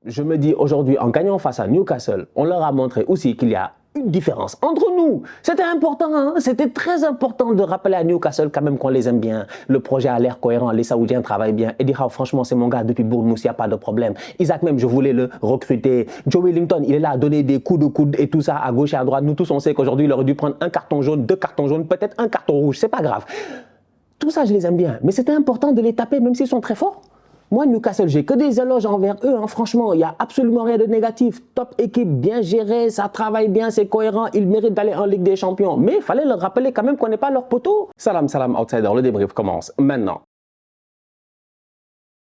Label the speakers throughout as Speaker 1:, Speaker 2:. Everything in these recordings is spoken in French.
Speaker 1: Je me dis aujourd'hui, en gagnant face à Newcastle, on leur a montré aussi qu'il y a une différence entre nous. C'était important, hein? C'était très important de rappeler à Newcastle quand même qu'on les aime bien. Le projet a l'air cohérent, les Saoudiens travaillent bien. Eddie Howe, franchement, c'est mon gars depuis Bournemouth, il n'y a pas de problème. Isaac même, je voulais le recruter. Joe Wellington, il est là à donner des coups de coude et tout ça à gauche et à droite. Nous tous, on sait qu'aujourd'hui, il aurait dû prendre un carton jaune, deux cartons jaunes, peut-être un carton rouge, c'est pas grave. Tout ça, je les aime bien. Mais c'était important de les taper, même s'ils sont très forts. Moi, Newcastle, j'ai que des éloges envers eux. Hein. Franchement, il n'y a absolument rien de négatif. Top équipe, bien gérée, ça travaille bien, c'est cohérent. Ils méritent d'aller en Ligue des Champions. Mais il fallait leur rappeler quand même qu'on n'est pas leur poteau. Salam, salam, outsider. Le débrief commence maintenant.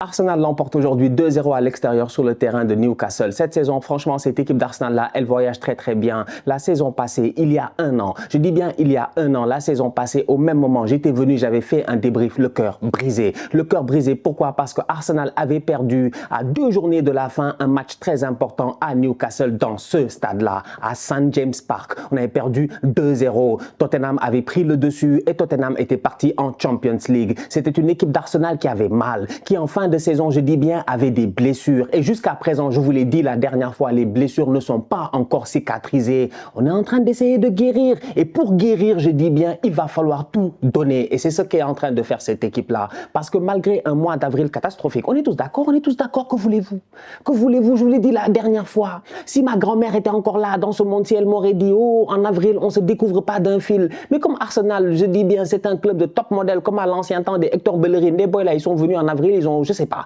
Speaker 1: Arsenal l'emporte aujourd'hui 2-0 à l'extérieur sur le terrain de Newcastle. Cette saison, franchement, cette équipe d'Arsenal-là, elle voyage très bien. La saison passée, il y a un an, je dis bien il y a un an, la saison passée, au même moment, j'étais venu, j'avais fait un débrief, le cœur brisé. Le cœur brisé, pourquoi? Parce que Arsenal avait perdu à 2 journées de la fin un match très important à Newcastle dans ce stade-là, à St. James Park. On avait perdu 2-0. Tottenham avait pris le dessus et Tottenham était parti en Champions League. C'était une équipe d'Arsenal qui avait mal, qui en fin de saison, je dis bien, avait des blessures. Et jusqu'à présent, je vous l'ai dit la dernière fois, les blessures ne sont pas encore cicatrisées. On est en train d'essayer de guérir. Et pour guérir, je dis bien, il va falloir tout donner. Et c'est ce qu'est en train de faire cette équipe-là. Parce que malgré un mois d'avril catastrophique, on est tous d'accord, que voulez-vous? Que voulez-vous? Je vous l'ai dit la dernière fois. Si ma grand-mère était encore là dans ce monde, si elle m'aurait dit, oh, en avril, on ne se découvre pas d'un fil. Mais comme Arsenal, je dis bien, c'est un club de top modèle, comme à l'ancien temps des Hector Bellerin, des boys là, ils sont venus en avril, ils ont, je sais pas.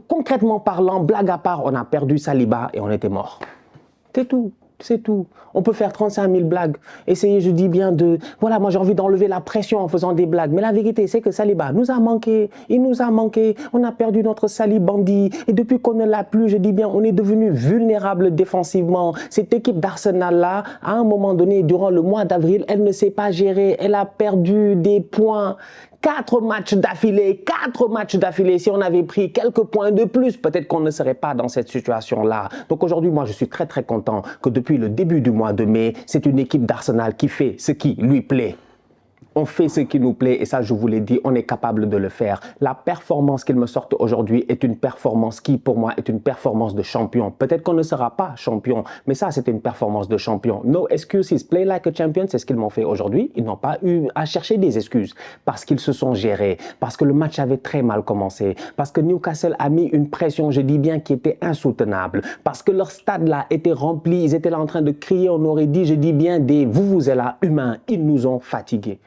Speaker 1: Concrètement parlant, blague à part, on a perdu Saliba et on était mort. C'est tout. C'est tout. On peut faire 35 000 blagues. Essayez, je dis bien, de... Voilà, moi j'ai envie d'enlever la pression en faisant des blagues. Mais la vérité, c'est que Saliba nous a manqué. Il nous a manqué. On a perdu notre Salibandi. Et depuis qu'on ne l'a plus, je dis bien, on est devenu vulnérable défensivement. Cette équipe d'Arsenal-là, à un moment donné, durant le mois d'avril, elle ne s'est pas gérée. Elle a perdu des points. 4 matchs d'affilée, 4 matchs d'affilée. Si on avait pris quelques points de plus, peut-être qu'on ne serait pas dans cette situation-là. Donc aujourd'hui, moi, je suis très content que depuis le début du mois de mai, c'est une équipe d'Arsenal qui fait ce qui lui plaît. On fait ce qui nous plaît et ça, je vous l'ai dit, on est capable de le faire. La performance qu'ils me sortent aujourd'hui est une performance qui, pour moi, est une performance de champion. Peut-être qu'on ne sera pas champion, mais ça, c'est une performance de champion. No excuses, play like a champion, c'est ce qu'ils m'ont fait aujourd'hui. Ils n'ont pas eu à chercher des excuses parce qu'ils se sont gérés, parce que le match avait très mal commencé, parce que Newcastle a mis une pression, je dis bien, qui était insoutenable, parce que leur stade là était rempli, ils étaient là en train de crier, on aurait dit, je dis bien, des vous êtes là humains, ils nous ont fatigués.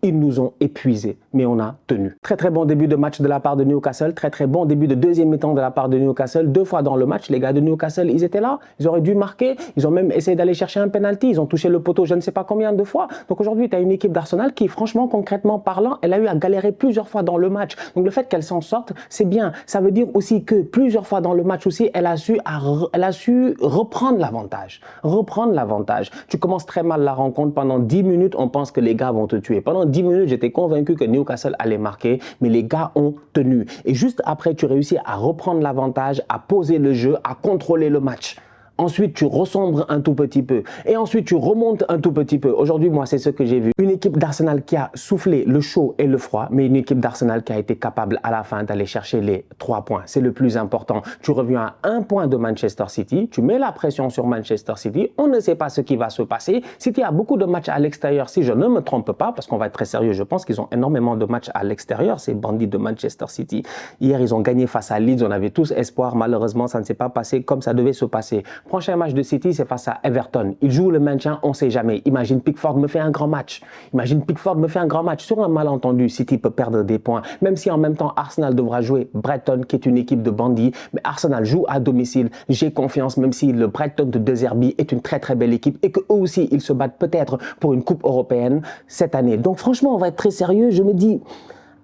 Speaker 1: Ils nous ont épuisés, mais on a tenu. Très bon début de match de la part de Newcastle, très bon début de deuxième mi-temps de la part de Newcastle. 2 fois dans le match, les gars de Newcastle, ils étaient là, ils auraient dû marquer, ils ont même essayé d'aller chercher un penalty, ils ont touché le poteau je ne sais pas combien de fois. Donc aujourd'hui, tu as une équipe d'Arsenal qui, franchement, concrètement parlant, elle a eu à galérer plusieurs fois dans le match. Donc le fait qu'elle s'en sorte, c'est bien. Ça veut dire aussi que plusieurs fois dans le match aussi, elle a su reprendre l'avantage. Reprendre l'avantage. Tu commences très mal la rencontre, pendant 10 minutes, on pense que les gars vont te tuer. Pendant 10 minutes, j'étais convaincu que Newcastle allait marquer, mais les gars ont tenu. Et juste après, tu réussis à reprendre l'avantage, à poser le jeu, à contrôler le match. Ensuite, tu ressombres un tout petit peu. Et ensuite, tu remontes un tout petit peu. Aujourd'hui, moi, c'est ce que j'ai vu. Une équipe d'Arsenal qui a soufflé le chaud et le froid, mais une équipe d'Arsenal qui a été capable à la fin d'aller chercher les 3 points. C'est le plus important. Tu reviens à 1 point de Manchester City. Tu mets la pression sur Manchester City. On ne sait pas ce qui va se passer. City a beaucoup de matchs à l'extérieur, si je ne me trompe pas, parce qu'on va être très sérieux. Je pense qu'ils ont énormément de matchs à l'extérieur, ces bandits de Manchester City. Hier, ils ont gagné face à Leeds. On avait tous espoir. Malheureusement, ça ne s'est pas passé comme ça devait se passer. Prochain match de City, c'est face à Everton. Il joue le maintien, on ne sait jamais. Imagine Pickford me fait un grand match. Imagine Pickford me fait un grand match. Sur un malentendu, City peut perdre des points. Même si en même temps, Arsenal devra jouer Brighton, qui est une équipe de bandits. Mais Arsenal joue à domicile. J'ai confiance, même si le Brighton de De Zerbi est une très belle équipe et qu'eux aussi, ils se battent peut-être pour une coupe européenne cette année. Donc franchement, on va être très sérieux. Je me dis...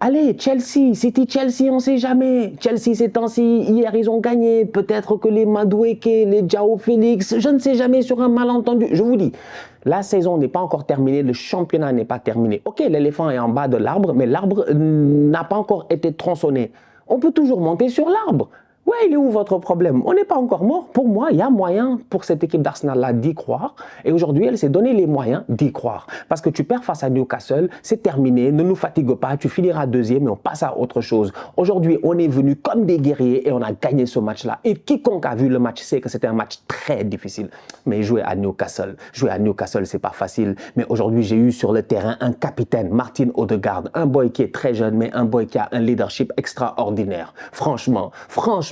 Speaker 1: Allez, Chelsea, City-Chelsea, on ne sait jamais. Chelsea, ces temps-ci, hier, ils ont gagné. Peut-être que les Madueke, les João Félix, je ne sais jamais sur un malentendu. Je vous dis, la saison n'est pas encore terminée, le championnat n'est pas terminé. Ok, l'éléphant est en bas de l'arbre, mais l'arbre n'a pas encore été tronçonné. On peut toujours monter sur l'arbre. Ouais, il est où votre problème? On n'est pas encore mort. Pour moi, il y a moyen pour cette équipe d'Arsenal-là d'y croire. Et aujourd'hui, elle s'est donné les moyens d'y croire. Parce que tu perds face à Newcastle, c'est terminé, ne nous fatigue pas, tu finiras deuxième et on passe à autre chose. Aujourd'hui, on est venu comme des guerriers et on a gagné ce match-là. Et quiconque a vu le match sait que c'était un match très difficile. Mais jouer à Newcastle, c'est pas facile. Mais aujourd'hui, j'ai eu sur le terrain un capitaine, Martin Odegaard, un boy qui est très jeune, mais un boy qui a un leadership extraordinaire. Franchement.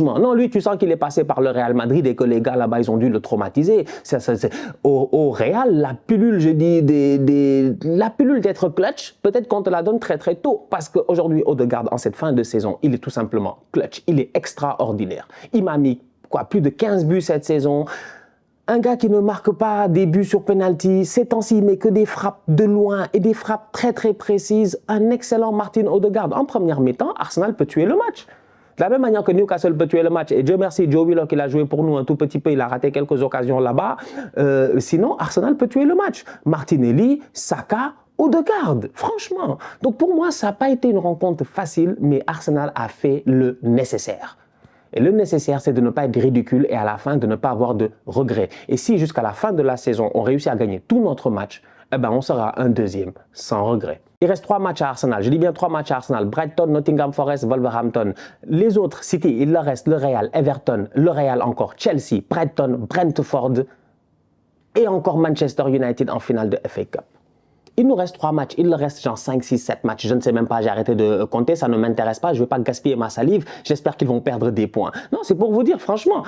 Speaker 1: Non, lui, tu sens qu'il est passé par le Real Madrid et que les gars là-bas, ils ont dû le traumatiser. Au Real, la pilule, je dis, la pilule d'être clutch, peut-être qu'on te la donne très très tôt. Parce qu'aujourd'hui, Odegaard, en cette fin de saison, il est tout simplement clutch. Il est extraordinaire. Il m'a mis plus de 15 buts cette saison. Un gars qui ne marque pas des buts sur penalty, ces temps-ci, mais que des frappes de loin et des frappes très très précises. Un excellent Martin Odegaard. En première mi-temps, Arsenal peut tuer le match. De la même manière que Newcastle peut tuer le match, et Dieu merci, Joe Willock, il a joué pour nous un tout petit peu, il a raté quelques occasions là-bas. Sinon, Arsenal peut tuer le match. Martinelli, Saka, Odegaard, franchement. Donc pour moi, ça n'a pas été une rencontre facile, mais Arsenal a fait le nécessaire. Et le nécessaire, c'est de ne pas être ridicule et à la fin, de ne pas avoir de regrets. Et si jusqu'à la fin de la saison, on réussit à gagner tout notre match, eh ben on sera un deuxième sans regret. Il reste 3 matchs à Arsenal. Je dis bien 3 matchs à Arsenal. Brighton, Nottingham Forest, Wolverhampton. Les autres, City, il leur reste le Real, Everton, le Real encore, Chelsea, Brighton, Brentford et encore Manchester United en finale de FA Cup. Il nous reste 3 matchs, il leur reste genre 5, 6, 7 matchs. Je ne sais même pas, j'ai arrêté de compter, ça ne m'intéresse pas, je ne vais pas gaspiller ma salive. J'espère qu'ils vont perdre des points. Non, c'est pour vous dire, franchement,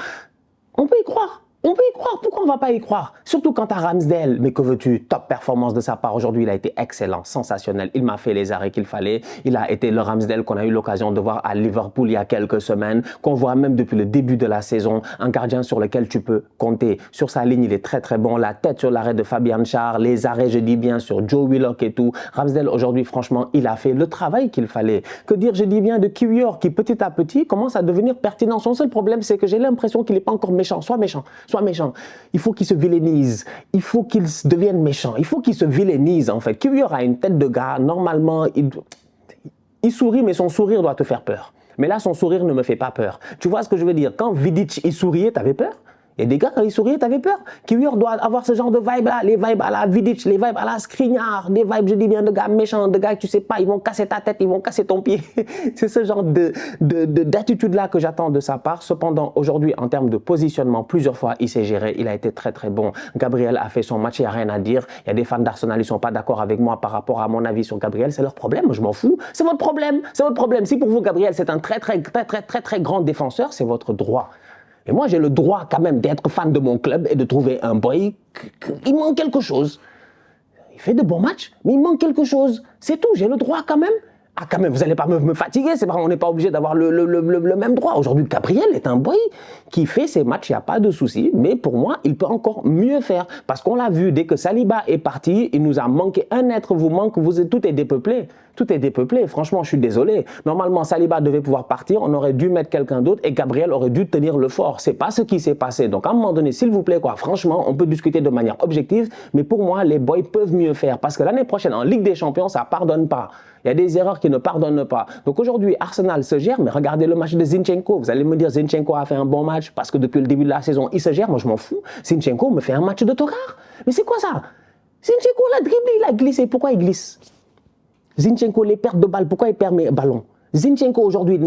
Speaker 1: on peut y croire. On peut y croire, pourquoi on ne va pas y croire? Surtout quand tu as Ramsdale, mais que veux-tu? Top performance de sa part. Aujourd'hui, il a été excellent, sensationnel. Il m'a fait les arrêts qu'il fallait. Il a été le Ramsdale qu'on a eu l'occasion de voir à Liverpool il y a quelques semaines, qu'on voit même depuis le début de la saison. Un gardien sur lequel tu peux compter. Sur sa ligne, il est très très bon. La tête sur l'arrêt de Fabian Schär, les arrêts, je dis bien, sur Joe Willock et tout. Ramsdale, aujourd'hui, franchement, il a fait le travail qu'il fallait. Que dire, je dis bien, de Kiwior qui petit à petit commence à devenir pertinent. Son seul problème, c'est que j'ai l'impression qu'il n'est pas encore méchant. Soit méchant. Il faut qu'il se villénise. Il faut qu'il devienne méchant. Il faut qu'il se villénise, en fait. Kiwior a une tête de gars. Normalement, il sourit, mais son sourire doit te faire peur. Mais là, son sourire ne me fait pas peur. Tu vois ce que je veux dire? Quand Vidic, il souriait, t'avais peur? Et des gars, quand ils souriaient, t'avais peur. Kiwior doit avoir ce genre de vibe-là, les vibes à la Vidic, les vibes à la Skriniar, des vibes, je dis bien, de gars méchants, de gars que tu sais pas, ils vont casser ta tête, ils vont casser ton pied. C'est ce genre d'attitude-là que j'attends de sa part. Cependant, aujourd'hui, en termes de positionnement, plusieurs fois, il s'est géré, il a été très très bon. Gabriel a fait son match, il n'y a rien à dire. Il y a des fans d'Arsenal, ils ne sont pas d'accord avec moi par rapport à mon avis sur Gabriel. C'est leur problème, je m'en fous. C'est votre problème, c'est votre problème. Si pour vous, Gabriel, c'est un très grand défenseur, c'est votre droit. Et moi, j'ai le droit quand même d'être fan de mon club et de trouver un boy, il manque quelque chose. Il fait de bons matchs, mais il manque quelque chose. C'est tout, j'ai le droit quand même. Ah, quand même, vous n'allez pas me fatiguer, c'est vrai, on n'est pas obligé d'avoir le même droit. Aujourd'hui, Gabriel est un boy qui fait ses matchs, il n'y a pas de souci, mais pour moi, il peut encore mieux faire. Parce qu'on l'a vu, dès que Saliba est parti, il nous a manqué un être, vous manque, tout est dépeuplé. Tout est dépeuplé, franchement, je suis désolé. Normalement, Saliba devait pouvoir partir, on aurait dû mettre quelqu'un d'autre et Gabriel aurait dû tenir le fort. C'est pas ce qui s'est passé. Donc, à un moment donné, s'il vous plaît, franchement, on peut discuter de manière objective, mais pour moi, les boys peuvent mieux faire. Parce que l'année prochaine, en Ligue des Champions, ça pardonne pas. Il y a des erreurs qui ne pardonnent pas. Donc aujourd'hui, Arsenal se gère, mais regardez le match de Zinchenko. Vous allez me dire, Zinchenko a fait un bon match parce que depuis le début de la saison, il se gère. Moi, je m'en fous. Zinchenko me fait un match de tocard. Mais c'est quoi ça? Zinchenko l'a dribblé, il a glissé. Pourquoi il glisse? Zinchenko, les pertes de balles, pourquoi il perd mes ballons? Zinchenko aujourd'hui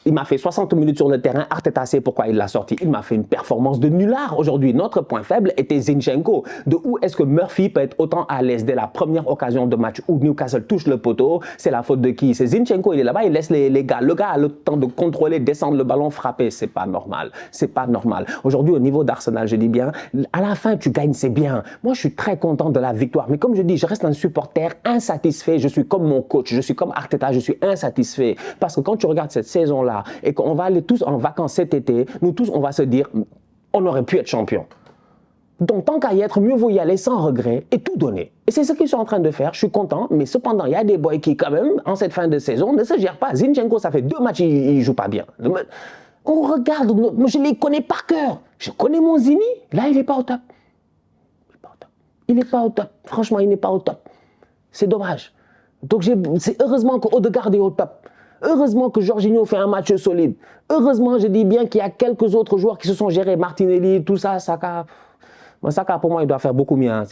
Speaker 1: il m'a fait 60 minutes sur le terrain. Arteta sait pourquoi il l'a sorti. Il m'a fait une performance de nullard. Aujourd'hui, notre point faible était Zinchenko. De où est-ce que Murphy peut être autant à l'aise dès la première occasion de match où Newcastle touche le poteau? C'est la faute de qui? C'est Zinchenko, il est là-bas, il laisse les gars. Le gars a le temps de contrôler, descendre le ballon, frapper. C'est pas normal. C'est pas normal. Aujourd'hui, au niveau d'Arsenal, je dis bien, à la fin, tu gagnes, c'est bien. Moi, je suis très content de la victoire. Mais comme je dis, je reste un supporter insatisfait. Je suis comme mon coach, je suis comme Arteta, je suis insatisfait. Parce que quand tu regardes cette saison-là, et qu'on va aller tous en vacances cet été, nous tous, on va se dire, on aurait pu être champion. Donc, tant qu'à y être, mieux vaut y aller sans regret et tout donner. Et c'est ce qu'ils sont en train de faire. Je suis content, mais cependant, il y a des boys qui, quand même, en cette fin de saison, ne se gèrent pas. Zinchenko, ça fait 2 matchs, il ne joue pas bien. On regarde, je les connais par cœur. Je connais mon Zini, là, il n'est pas au top. Il n'est pas au top. Franchement, il n'est pas au top. C'est dommage. Donc, c'est heureusement qu'Odegaard est au top. Heureusement que Jorginho fait un match solide. Heureusement, je dis bien qu'il y a quelques autres joueurs qui se sont gérés. Martinelli, tout ça, Saka. Saka, pour moi, il doit faire beaucoup mieux. Hein.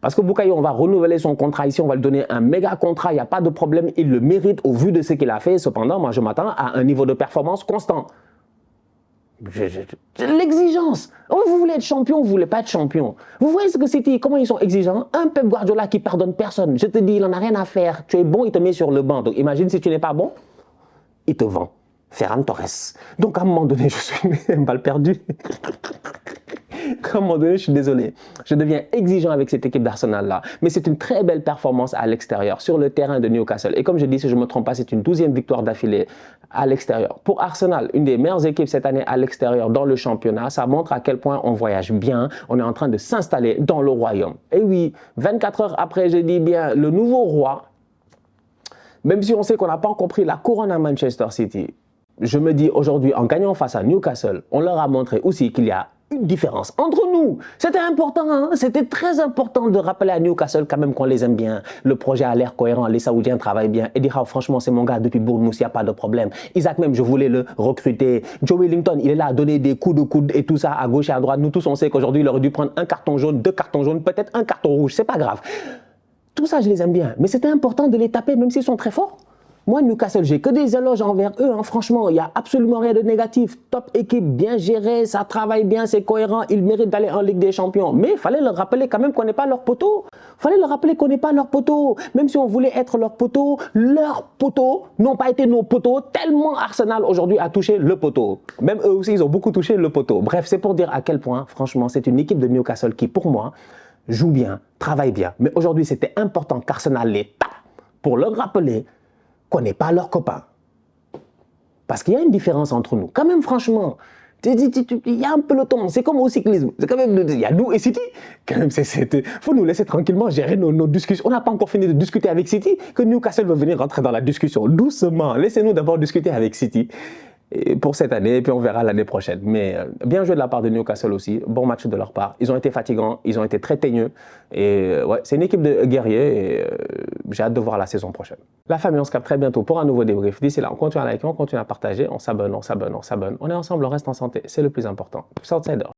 Speaker 1: Parce que Bukayo, on va renouveler son contrat ici, on va lui donner un méga contrat, il n'y a pas de problème, il le mérite au vu de ce qu'il a fait. Cependant, moi, je m'attends à un niveau de performance constant. L'exigence. Oh, vous voulez être champion, vous ne voulez pas être champion. Vous voyez ce que City, comment ils sont exigeants. Un Pep Guardiola qui pardonne personne. Je te dis, il n'en a rien à faire. Tu es bon, il te met sur le banc. Donc imagine si tu n'es pas bon, il te vend. Ferran Torres. Donc à un moment donné, je suis une balle perdue. À un moment donné, je suis désolé. Je deviens exigeant avec cette équipe d'Arsenal-là. Mais c'est une très belle performance à l'extérieur, sur le terrain de Newcastle. Et comme je dis, si je ne me trompe pas, c'est une 12e victoire d'affilée à l'extérieur. Pour Arsenal, une des meilleures équipes cette année à l'extérieur dans le championnat, ça montre à quel point on voyage bien. On est en train de s'installer dans le royaume. Et oui, 24 heures après, je dis bien, le nouveau roi, même si on sait qu'on n'a pas encore pris la couronne à Manchester City, je me dis aujourd'hui, en gagnant face à Newcastle, on leur a montré aussi qu'il y a une différence entre nous. C'était important, hein? C'était très important de rappeler à Newcastle quand même qu'on les aime bien. Le projet a l'air cohérent, les Saoudiens travaillent bien. Eddie Howe, franchement, c'est mon gars depuis Bournemouth, il n'y a pas de problème. Isaac même, je voulais le recruter. Joe Wellington, il est là à donner des coups de coude et tout ça à gauche et à droite. Nous tous, on sait qu'aujourd'hui, il aurait dû prendre un carton jaune, 2 cartons jaunes, peut-être un carton rouge, c'est pas grave. Tout ça, je les aime bien. Mais c'était important de les taper, même s'ils sont très forts. Moi, Newcastle, j'ai que des éloges envers eux. Hein. Franchement, il n'y a absolument rien de négatif. Top équipe, bien gérée, ça travaille bien, c'est cohérent. Ils méritent d'aller en Ligue des Champions. Mais il fallait leur rappeler quand même qu'on n'est pas leur poteau. Il fallait leur rappeler qu'on n'est pas leur poteau. Même si on voulait être leur poteau, leurs poteaux n'ont pas été nos poteaux. Tellement Arsenal aujourd'hui a touché le poteau. Même eux aussi, ils ont beaucoup touché le poteau. Bref, c'est pour dire à quel point, franchement, c'est une équipe de Newcastle qui, pour moi, joue bien, travaille bien. Mais aujourd'hui, c'était important qu'Arsenal les tape pour leur rappeler qu'on n'est pas leurs copains. Parce qu'il y a une différence entre nous. Quand même, franchement, il y a un peloton. C'est comme au cyclisme. C'est quand même, il y a nous et City. Quand même, faut nous laisser tranquillement gérer nos discussions. On n'a pas encore fini de discuter avec City que Newcastle veut venir rentrer dans la discussion. Doucement. Laissez-nous d'abord discuter avec City. Et pour cette année, et puis on verra l'année prochaine. Mais bien joué de la part de Newcastle aussi, bon match de leur part. Ils ont été fatigants, ils ont été très teigneux. Et ouais, c'est une équipe de guerriers et j'ai hâte de voir la saison prochaine. La famille, on se capte très bientôt pour un nouveau débrief. D'ici là, on continue à liker, on continue à partager, on s'abonne, on s'abonne, on s'abonne. On est ensemble, on reste en santé, c'est le plus important. Southsider.